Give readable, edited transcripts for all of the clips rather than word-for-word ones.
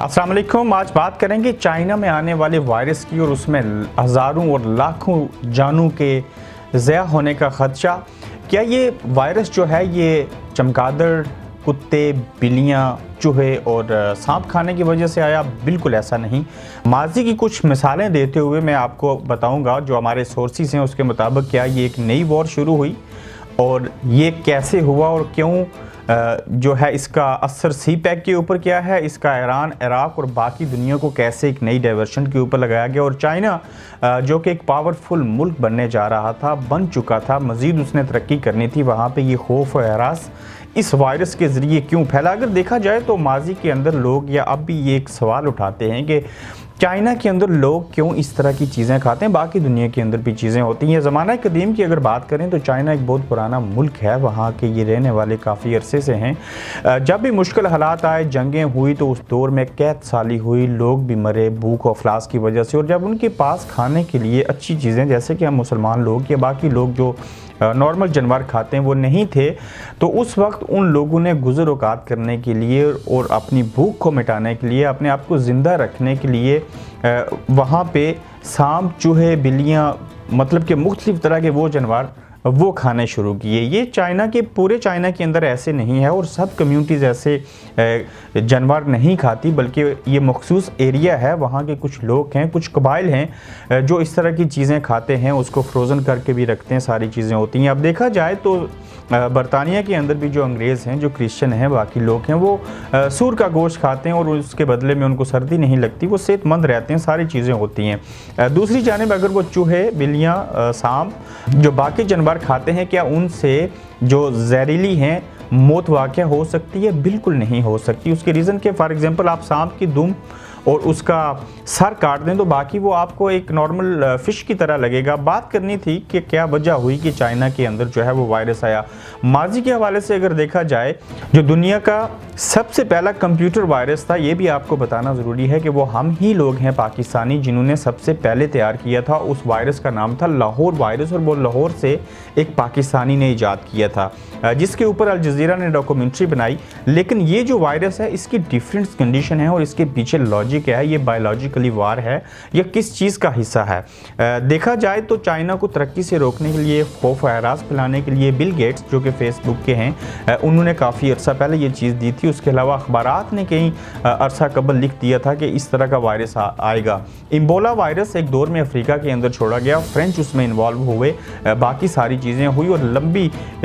अस्सलाम वालेकुम। आज बात करेंगे चाइना में आने वाले वायरस की और उसमें हज़ारों और लाखों जानों के ज़ाया होने का ख़दशा। क्या ये वायरस जो है ये चमगादड़, कुत्ते, बिल्लियाँ, चूहे और सांप खाने की वजह से आया? बिल्कुल ऐसा नहीं। माजी की कुछ मिसालें देते हुए मैं आपको बताऊंगा जो हमारे सोर्सेस हैं उसके मुताबिक क्या ये एक नई वॉर शुरू हुई और ये कैसे हुआ और क्यों जो है इसका असर सी पैक के ऊपर क्या है, इसका ईरान, इराक और बाकी दुनिया को कैसे एक नई डाइवर्शन के ऊपर लगाया गया। और चाइना जो कि एक पावरफुल मुल्क बनने जा रहा था, बन चुका था, मज़ीद उसने तरक्की करनी थी, वहाँ पे ये खौफ और हरास इस वायरस के ज़रिए क्यों फैला। अगर देखा जाए तो माजी के अंदर लोग या अब भी ये एक सवाल उठाते हैं कि चाइना के अंदर लोग क्यों इस तरह की चीज़ें खाते हैं, बाकी दुनिया के अंदर भी चीज़ें होती हैं। ज़माना कदीम की अगर बात करें तो चाइना एक बहुत पुराना मुल्क है, वहाँ के ये रहने वाले काफ़ी अरसे से हैं। जब भी मुश्किल हालात आए, जंगें हुई तो उस दौर में कैद साली हुई, लोग भी मरे भूख और अफलास की वजह से। और जब उनके पास खाने के लिए अच्छी चीज़ें जैसे कि हम मुसलमान लोग या बाकी लोग जो नॉर्मल जानवर खाते हैं वो नहीं थे, तो उस वक्त उन लोगों ने गुज़र औकात करने के लिए और अपनी भूख को मिटाने के लिए, अपने आप को ज़िंदा रखने के लिए वहाँ पे सांप, चूहे, बिल्लियाँ, मतलब कि मुख्तलिफ़ तरह के वो जानवर वो खाने शुरू किए। ये चाइना के पूरे चाइना के अंदर ऐसे नहीं है और सब कम्युनिटीज़ ऐसे जानवर नहीं खाती, बल्कि ये मखसूस एरिया है, वहाँ के कुछ लोग हैं, कुछ कबाइल हैं जो इस तरह की चीज़ें खाते हैं, उसको फ्रोज़न करके भी रखते हैं, सारी चीज़ें होती हैं। अब देखा जाए तो बरतानिया के अंदर भी जो अंग्रेज़ हैं, जो क्रिश्चियन हैं, बाकी लोग हैं, वो सूर का गोश्त खाते हैं और उसके बदले में उनको सर्दी नहीं लगती, वो सेहतमंद रहते हैं, सारी चीज़ें होती हैं। दूसरी जानिब अगर वो चूहे, बिल्लियाँ, सांप जो बाकी जानवर खाते हैं, क्या उनसे जो जहरीली हैं मौत वाक़या हो सकती है? बिल्कुल नहीं हो सकती। उसके रीज़न के फॉर एग्ज़ाम्पल आप सांप की दुम और उसका सर काट दें तो बाकी वो आपको एक नॉर्मल फ़िश की तरह लगेगा। बात करनी थी कि क्या वजह हुई कि चाइना के अंदर जो है वो वायरस आया। माजी के हवाले से अगर देखा जाए, जो दुनिया का सबसे पहला कंप्यूटर वायरस था, ये भी आपको बताना ज़रूरी है कि वो हम ही लोग हैं पाकिस्तानी जिन्होंने सबसे पहले तैयार किया था। उस वायरस का नाम था लाहौर वायरस और वो लाहौर से एक पाकिस्तानी ने ईजाद किया था, जिसके ऊपर अल जज़ीरा ने डॉक्यूमेंट्री बनाई। लेकिन ये जो वायरस है इसकी डिफरेंट कंडीशन है और इसके पीछे लॉजिक क्या है, ये बायोलॉजिकली वार है या किस चीज़ का हिस्सा है। देखा जाए तो चाइना को तरक्की से रोकने के लिए, खौफ हरास फैलाने के लिए बिल गेट्स जो कि फेसबुक के हैं, उन्होंने काफ़ी अर्सा पहले ये चीज़ दी थी। उसके अलावा अखबारात ने कई अरसा कबल लिख दिया था कि इस तरह का वायरस आएगा। इम्बोला वायरस एक दौर में अफ्रीका के अंदर छोड़ा गया, फ्रेंच उसमें इन्वॉल्व हुए, बाकी सारी चीज़ें हुई और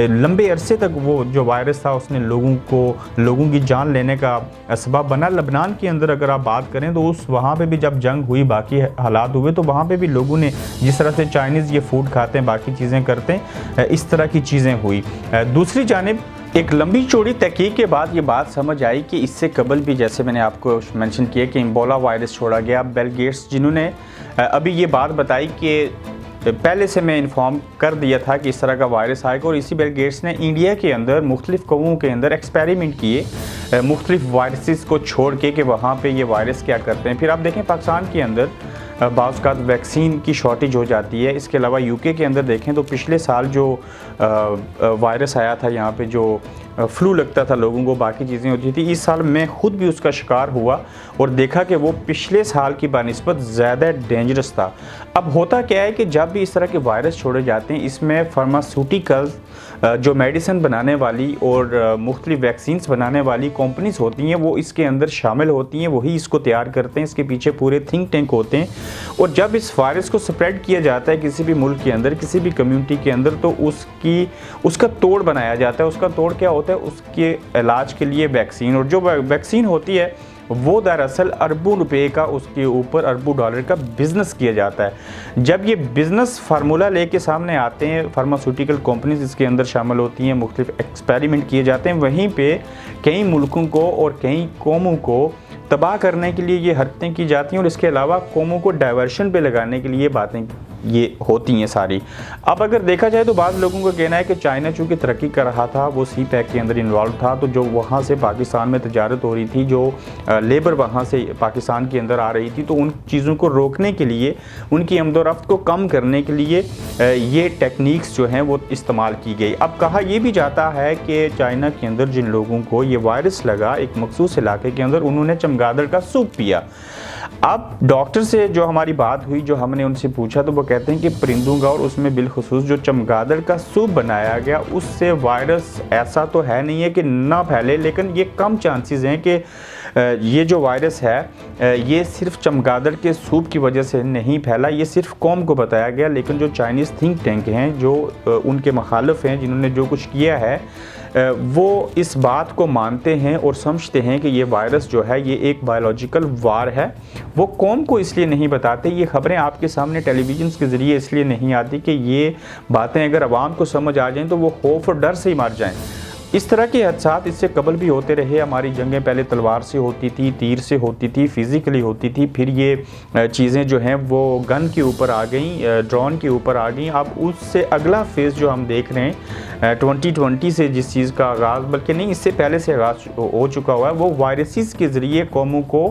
लंबे अरसे तक वो जो वायरस था उसने लोगों की जान लेने का सबब बना। लबनान के अंदर अगर आप बात करें तो वहाँ पे भी जब जंग हुई, बाकी हालात हुए, तो वहाँ पे भी लोगों ने जिस तरह से चाइनीज़ ये फूड खाते हैं, बाकी चीज़ें करते हैं, इस तरह की चीज़ें हुई। दूसरी जानिब एक लंबी चौड़ी तहकीक के बाद ये बात समझ आई कि इससे कबल भी, जैसे मैंने आपको मेंशन किया कि इम्बोला वायरस छोड़ा गया। बिल गेट्स जिन्होंने अभी ये बात बताई कि पहले से मैं इन्फॉर्म कर दिया था कि इस तरह का वायरस आएगा, और इसी बिल गेट्स ने इंडिया के अंदर मुख्तलिफ़ कौमों के अंदर एक्सपेरिमेंट किए मुख्तलिफ़ वायरसेस को छोड़ के कि वहाँ पे ये वायरस क्या करते हैं। फिर आप देखें पाकिस्तान के अंदर बाज़ औक़ात वैक्सीन की शॉर्टेज हो जाती है। इसके अलावा यूके के अंदर देखें तो पिछले साल जो वायरस आया था, यहाँ पे जो फ्लू लगता था लोगों को, बाकी चीज़ें होती थी, इस साल मैं ख़ुद भी उसका शिकार हुआ और देखा कि वो पिछले साल की बानिस्बत ज़्यादा डेंजरस था। अब होता क्या है कि जब भी इस तरह के वायरस छोड़े जाते हैं, इसमें फार्मास्यूटिकल्स जो मेडिसिन बनाने वाली और मुख्तलिफ वैक्सीन्स बनाने वाली कंपनीज होती हैं, वो इसके अंदर शामिल होती हैं, वही इसको तैयार करते हैं, इसके पीछे पूरे थिंक टैंक होते हैं। और जब इस वायरस को स्प्रेड किया जाता है किसी भी मुल्क के अंदर, किसी भी कम्युनिटी के अंदर, तो उसका तोड़ बनाया जाता है। उसका तोड़ क्या होता है? उसके इलाज के लिए वैक्सीन, और जो वैक्सीन होती है वो दरअसल अरबों रुपए का, उसके ऊपर अरबों डॉलर का बिज़नेस किया जाता है। जब ये बिज़नेस फार्मूला लेके सामने आते हैं, फार्मास्यूटिकल कंपनीज इसके अंदर शामिल होती हैं, मुख्तलिफ एक्सपेरिमेंट किए जाते हैं, वहीं पे कई मुल्कों को और कई कौमों को तबाह करने के लिए ये हरकतें की जाती हैं और इसके अलावा कौमों को डाइवर्शन पे लगाने के लिए बातें ये होती हैं सारी। अब अगर देखा जाए तो बाद लोगों का कहना है कि चाइना चूँकि तरक्की कर रहा था, वो सी पैक के अंदर इन्वॉल्व था, तो जो वहाँ से पाकिस्तान में तजारत हो रही थी, जो लेबर वहाँ से पाकिस्तान के अंदर आ रही थी, तो उन चीज़ों को रोकने के लिए, उनकी आमदोरफ्त को कम करने के लिए ये टेक्निक्स जो हैं वो इस्तेमाल की गई। अब कहा यह भी जाता है कि चाइना के अंदर जिन लोगों को ये वायरस लगा, एक मखसूस इलाके के अंदर, उन्होंने चमगादड़ का सूप पिया। अब डॉक्टर से जो हमारी बात हुई, जो हमने उनसे पूछा, तो वो कहते हैं कि परिंदों का और उसमें बिलखुसूस जो चमगादड़ का सूप बनाया गया, उससे वायरस ऐसा तो है नहीं है कि ना फैले, लेकिन ये कम चांसेस हैं कि ये जो वायरस है ये सिर्फ चमगादड़ के सूप की वजह से नहीं फैला। ये सिर्फ कौम को बताया गया, लेकिन जो चाइनीज़ थिंक टैंक हैं, जो उनके मुखालिफ हैं, जिन्होंने जो कुछ किया है, वो इस बात को मानते हैं और समझते हैं कि ये वायरस जो है ये एक बायोलॉजिकल वार है। वो कौम को इसलिए नहीं बताते, ये ख़बरें आपके सामने टेलीविज़न के ज़रिए इसलिए नहीं आती कि ये बातें अगर आवाम को समझ आ जाएं तो वो खौफ और डर से ही मर जाएं। इस तरह के हादसात इससे कबल भी होते रहे। हमारी जंगें पहले तलवार से होती थी, तीर से होती थी, फिज़िकली होती थी, फिर ये चीज़ें जो हैं वो गन के ऊपर आ गई, ड्रोन के ऊपर आ गई। अब उससे अगला फेज़ जो हम देख रहे हैं 2020 से जिस चीज़ का आगाज़, बल्कि नहीं इससे पहले से आगाज़ हो चुका हुआ है, वो वायरसेस के ज़रिए कौमों को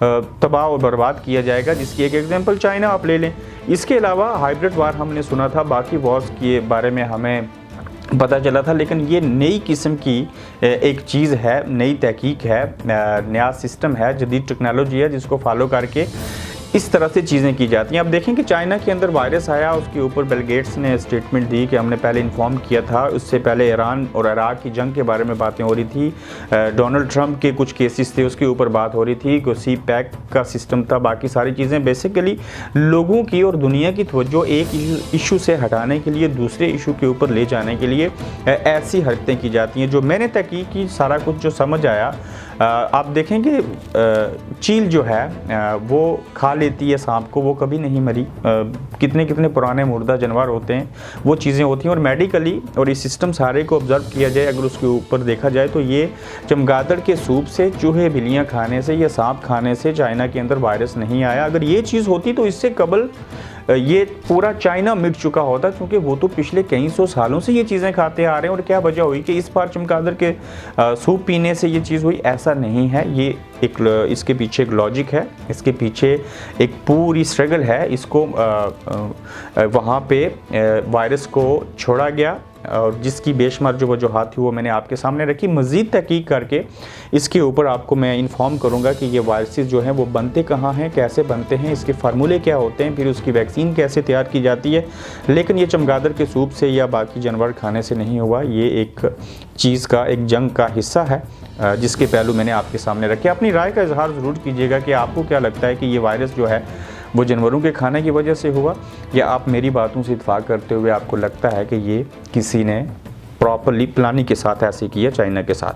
तबाह और बर्बाद किया जाएगा, जिसकी एक एग्जांपल चाइना आप ले लें। इसके अलावा हाइब्रिड वार हमने सुना था, बाकी वॉर्स के बारे में हमें पता चला था, लेकिन ये नई किस्म की एक चीज़ है, नई तहकीक है, नया सिस्टम है, जदीद टेक्नोलॉजी है, जिसको फॉलो करके इस तरह से चीज़ें की जाती हैं। अब देखें कि चाइना के अंदर वायरस आया, उसके ऊपर बिल गेट्स ने स्टेटमेंट दी कि हमने पहले इन्फॉर्म किया था। उससे पहले ईरान और इराक की जंग के बारे में बातें हो रही थी, डोनाल्ड ट्रंप के कुछ केसेस थे उसके ऊपर बात हो रही थी, कोई सी पैक का सिस्टम था, बाकी सारी चीज़ें। बेसिकली लोगों की और दुनिया की तवज्जो एक इशू से हटाने के लिए दूसरे इशू के ऊपर ले जाने के लिए ऐसी हरकतें की जाती हैं। जो मैंने तहकीक की, सारा कुछ जो समझ आया, आप देखेंगे चील जो है वो खा लेती है सांप को, वो कभी नहीं मरी। कितने कितने पुराने मुर्दा जानवर होते हैं, वो चीज़ें होती हैं। और मेडिकली और इस सिस्टम सारे को ऑब्जर्व किया जाए, अगर उसके ऊपर देखा जाए, तो ये चमगादड़ के सूप से, चूहे बिल्लियाँ खाने से या सांप खाने से चाइना के अंदर वायरस नहीं आया। अगर ये चीज़ होती तो इससे कबल ये पूरा चाइना मिट चुका होता, क्योंकि वो तो पिछले कई सौ सालों से ये चीज़ें खाते आ रहे हैं। और क्या वजह हुई कि इस बार चमगादड़ के सूप पीने से ये चीज़ हुई? ऐसा नहीं है। ये एक इसके पीछे एक लॉजिक है, इसके पीछे एक पूरी स्ट्रगल है। इसको वहाँ पे वायरस को छोड़ा गया और जिसकी बेशुमार जो वजूहात थी वो मैंने आपके सामने रखी। मज़ीद तहकीक करके इसके ऊपर आपको मैं इन्फॉर्म करूंगा कि ये वायरसेस जो हैं वो बनते कहाँ हैं, कैसे बनते हैं, इसके फार्मूले क्या होते हैं, फिर उसकी वैक्सीन कैसे तैयार की जाती है। लेकिन ये चमगादड़ के सूप से या बाकी जानवर खाने से नहीं हुआ, ये एक चीज़ का, एक जंग का हिस्सा है, जिसके पहलू मैंने आपके सामने रखे। अपनी राय का इजहार ज़रूर कीजिएगा कि आपको क्या लगता है कि ये वायरस जो है वो जानवरों के खाने की वजह से हुआ, या आप मेरी बातों से इत्फाक करते हुए आपको लगता है कि ये किसी ने प्रॉपरली प्लानिंग के साथ ऐसे किया चाइना के साथ।